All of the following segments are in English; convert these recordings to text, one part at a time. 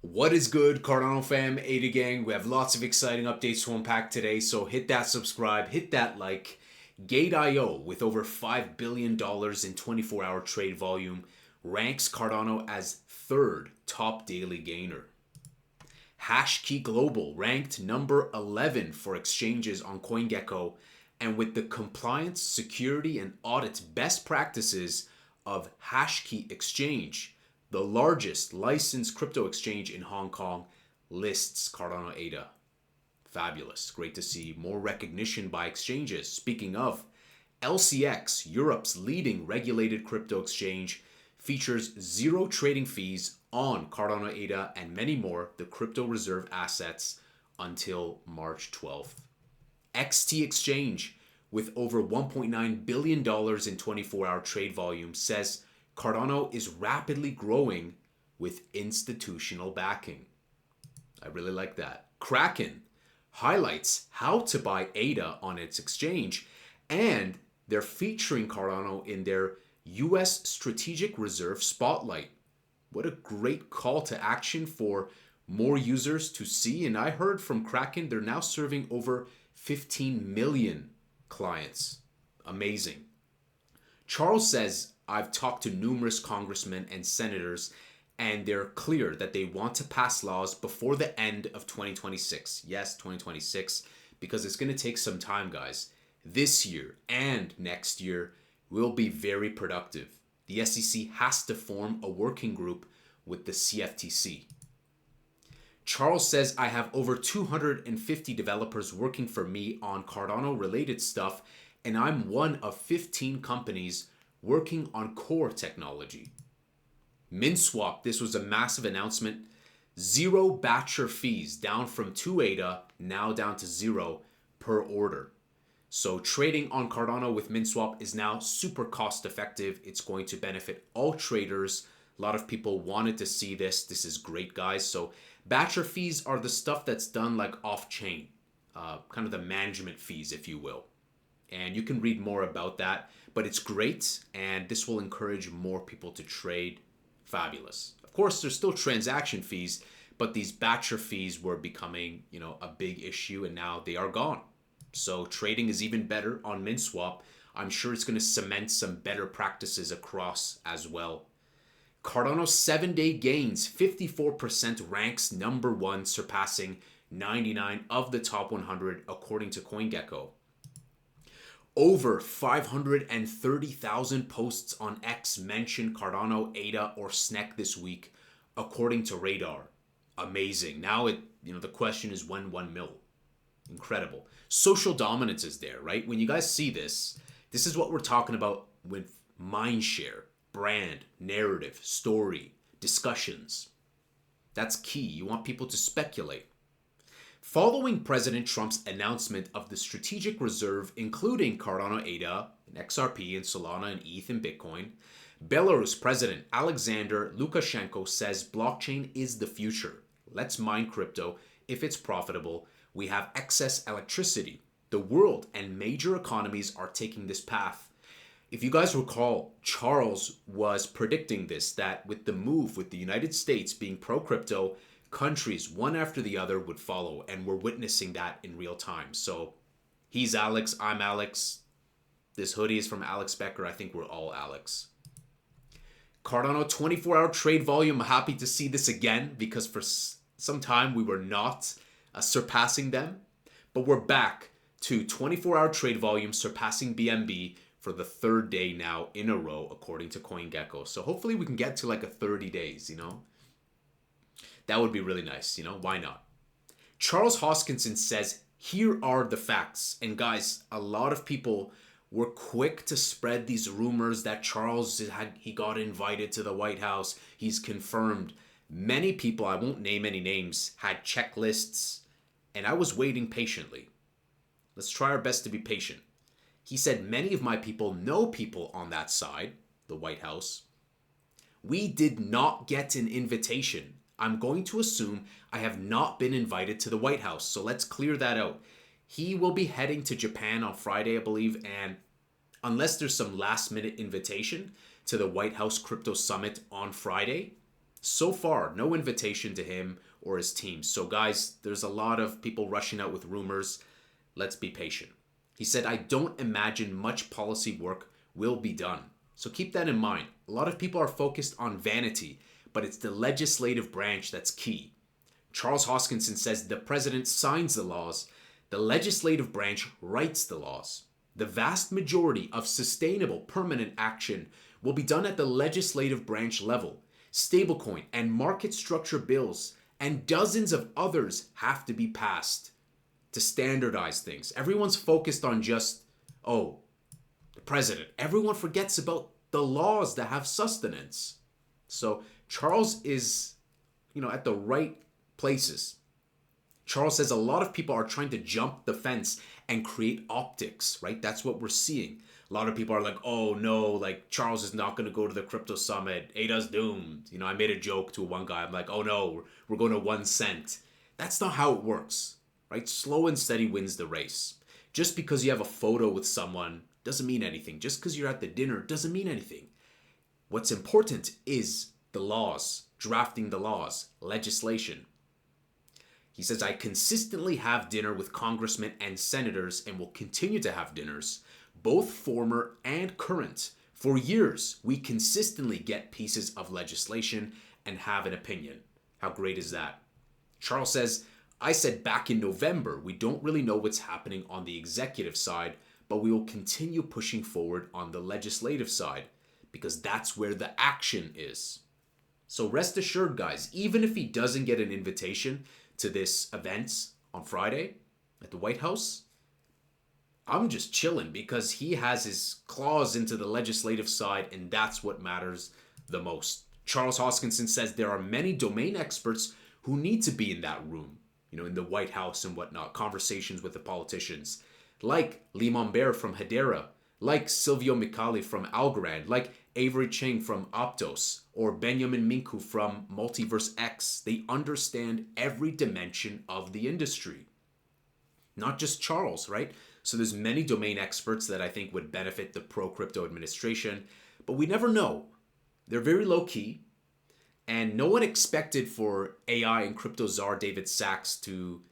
What is good, Cardano fam, Ada gang? We have lots of exciting updates to unpack today, so hit that subscribe, hit that like. Gate.io, with over $5 billion in 24-hour trade volume, ranks Cardano as third top daily gainer. Hashkey Global ranked number 11 for exchanges on CoinGecko, and with the compliance, security, and audit best practices of Hashkey Exchange, the largest licensed crypto exchange in Hong Kong, lists Cardano ADA. Fabulous. Great to see more recognition by exchanges. Speaking of, LCX, Europe's leading regulated crypto exchange, features zero trading fees on Cardano ADA and many more, the crypto reserve assets, until March 12th. XT Exchange, with over $1.9 billion in 24-hour trade volume, says Cardano is rapidly growing with institutional backing. I really like that. Kraken highlights how to buy ADA on its exchange, and they're featuring Cardano in their US Strategic Reserve Spotlight. What a great call to action for more users to see. And I heard from Kraken, they're now serving over 15 million clients. Amazing. Charles says, I've talked to numerous congressmen and senators, and they're clear that they want to pass laws before the end of 2026. Yes, 2026, because it's going to take some time, guys. This year and next year will be very productive. The SEC has to form a working group with the CFTC. Charles says, I have over 250 developers working for me on Cardano related stuff, and I'm one of 15 companies working on core technology. MinSwap, this was a massive announcement. Zero batcher fees, down from 2 ADA, now down to 0 per order. So trading on Cardano with MinSwap is now super cost effective. It's going to benefit all traders. A lot of people wanted to see this. This is great, guys. So batcher fees are the stuff that's done like off-chain, kind of the management fees, if you will. And you can read more about that, but it's great, and this will encourage more people to trade. Fabulous. Of course, there's still transaction fees, but these batcher fees were becoming, a big issue, and now they are gone. So trading is even better on MinSwap. I'm sure it's going to cement some better practices across as well. Cardano 7-day gains, 54% ranks number 1, surpassing 99 of the top 100 according to CoinGecko. Over 530,000 posts on X mention Cardano, ADA, or SNEC this week, according to Radar. Amazing. Now the question is when 1 mil. Incredible. Social dominance is there, right? When you guys see this, this is what we're talking about with mindshare, brand, narrative, story, discussions. That's key. You want people to speculate. Following President Trump's announcement of the strategic reserve, including Cardano ADA, and XRP, and Solana, and ETH, and Bitcoin, Belarus President Alexander Lukashenko says blockchain is the future. Let's mine crypto if it's profitable. We have excess electricity. The world and major economies are taking this path. If you guys recall, Charles was predicting this, that with the move with the United States being pro-crypto, countries one after the other would follow, and we're witnessing that in real time. So he's Alex, I'm Alex. This hoodie is from Alex Becker. I think we're all Alex. Cardano 24-hour trade volume. I'm happy to see this again because for some time we were not surpassing them, but we're back to 24-hour trade volume surpassing BNB for the third day now in a row according to CoinGecko. So hopefully we can get to like a 30 days, That would be really nice, why not? Charles Hoskinson says, here are the facts. And guys, a lot of people were quick to spread these rumors that Charles he got invited to the White House. He's confirmed. Many people, I won't name any names, had checklists, and I was waiting patiently. Let's try our best to be patient. He said, many of my people know people on that side, the White House. We did not get an invitation. I'm going to assume I have not been invited to the White House, so let's clear that out. He will be heading to Japan on Friday, I believe, and unless there's some last-minute invitation to the White House Crypto Summit on Friday, So far, no invitation to him or his team. So guys, there's a lot of people rushing out with rumors. Let's be patient. He said, I don't imagine much policy work will be done. So keep that in mind. A lot of people are focused on vanity, but it's the legislative branch that's key. Charles Hoskinson says the president signs the laws, the legislative branch writes the laws. The vast majority of sustainable permanent action will be done at the legislative branch level. Stablecoin and market structure bills and dozens of others have to be passed to standardize things. Everyone's focused on just, oh, the president. Everyone forgets about the laws that have sustenance. So Charles is, at the right places. Charles says a lot of people are trying to jump the fence and create optics, right? That's what we're seeing. A lot of people are like, oh no, like Charles is not going to go to the crypto summit. ADA's doomed. I made a joke to one guy. I'm like, oh no, we're going to 1 cent. That's not how it works, right? Slow and steady wins the race. Just because you have a photo with someone doesn't mean anything. Just because you're at the dinner doesn't mean anything. What's important is the laws, drafting the laws, legislation. He says, I consistently have dinner with congressmen and senators and will continue to have dinners, both former and current. For years, we consistently get pieces of legislation and have an opinion. How great is that? Charles says, I said back in November, we don't really know what's happening on the executive side, but we will continue pushing forward on the legislative side because that's where the action is. So rest assured, guys, even if he doesn't get an invitation to this event on Friday at the White House, I'm just chilling because he has his claws into the legislative side, and that's what matters the most. Charles Hoskinson says there are many domain experts who need to be in that room, in the White House and whatnot, conversations with the politicians, like Limon Bear from Hedera, like Silvio Micali from Algorand, like Avery Cheng from Optos, or Benjamin Minku from Multiverse X. They understand every dimension of the industry. Not just Charles, right? So there's many domain experts that I think would benefit the pro-crypto administration, but we never know. They're very low-key, and no one expected for AI and crypto czar David Sachs to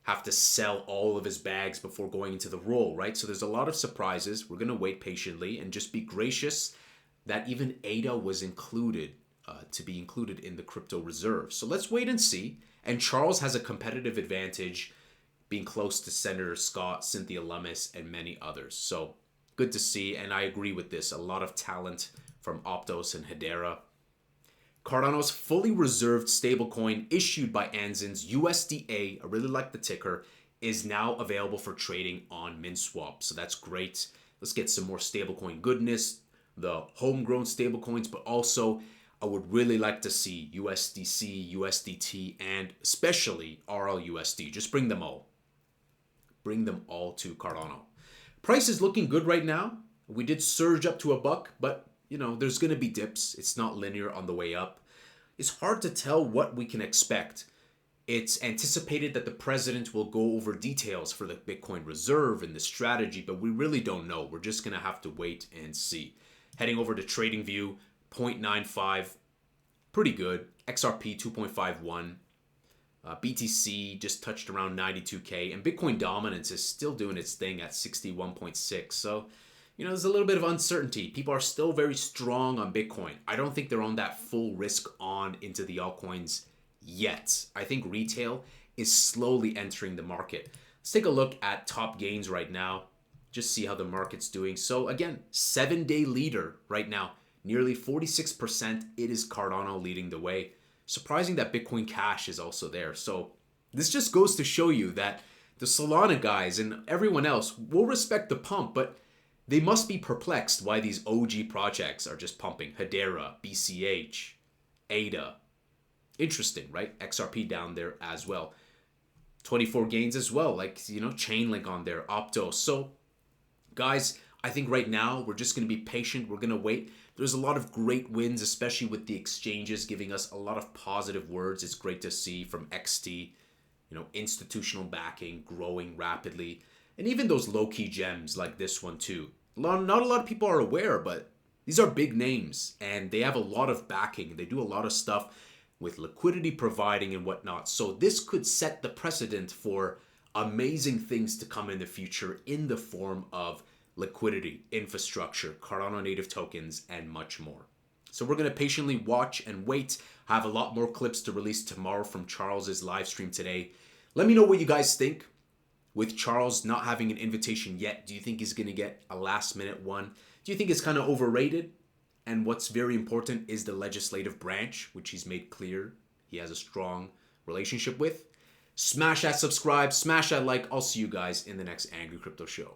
have to sell all of his bags before going into the role, right? So there's a lot of surprises. We're going to wait patiently and just be gracious that even ADA was included to be included in the crypto reserve. So let's wait and see. And Charles has a competitive advantage being close to Senator Scott, Cynthia Lummis, and many others. So good to see, and I agree with this. A lot of talent from Optos and Hedera. Cardano's fully reserved stablecoin issued by Anzin's USDA, I really like the ticker, is now available for trading on MinSwap. So that's great. Let's get some more stablecoin goodness, the homegrown stablecoins, but also I would really like to see USDC, USDT, and especially RLUSD. Just bring them all. Bring them all to Cardano. Price is looking good right now. We did surge up to $1, but there's going to be dips. It's not linear on the way up. It's hard to tell what we can expect. It's anticipated that the president will go over details for the Bitcoin reserve and the strategy, but we really don't know. We're just going to have to wait and see. Heading over to TradingView, 0.95, pretty good. XRP 2.51. BTC just touched around 92K, and Bitcoin dominance is still doing its thing at 61.6. So, there's a little bit of uncertainty. People are still very strong on Bitcoin. I don't think they're on that full risk on into the altcoins yet. I think retail is slowly entering the market. Let's take a look at top gains right now. Just see how the market's doing. So again, 7-day leader right now, nearly 46%. It is Cardano leading the way. Surprising that Bitcoin Cash is also there. So this just goes to show you that the Solana guys and everyone else will respect the pump, but they must be perplexed why these OG projects are just pumping. Hedera, BCH, ADA. Interesting, right? XRP down there as well. 24 gains as well, like, Chainlink on there, Optos. So, guys, I think right now we're just going to be patient. We're going to wait. There's a lot of great wins, especially with the exchanges giving us a lot of positive words. It's great to see from XT, institutional backing, growing rapidly. And even those low-key gems like this one too. Not a lot of people are aware, but these are big names and they have a lot of backing. They do a lot of stuff. with liquidity providing and whatnot. So this could set the precedent for amazing things to come in the future in the form of liquidity, infrastructure, Cardano native tokens, and much more. So we're going to patiently watch and wait. I have a lot more clips to release tomorrow from Charles's live stream today. Let me know what you guys think. With Charles not having an invitation yet, do you think he's going to get a last minute one? Do you think it's kind of overrated? And what's very important is the legislative branch, which he's made clear he has a strong relationship with. Smash that subscribe, smash that like. I'll see you guys in the next Angry Crypto Show.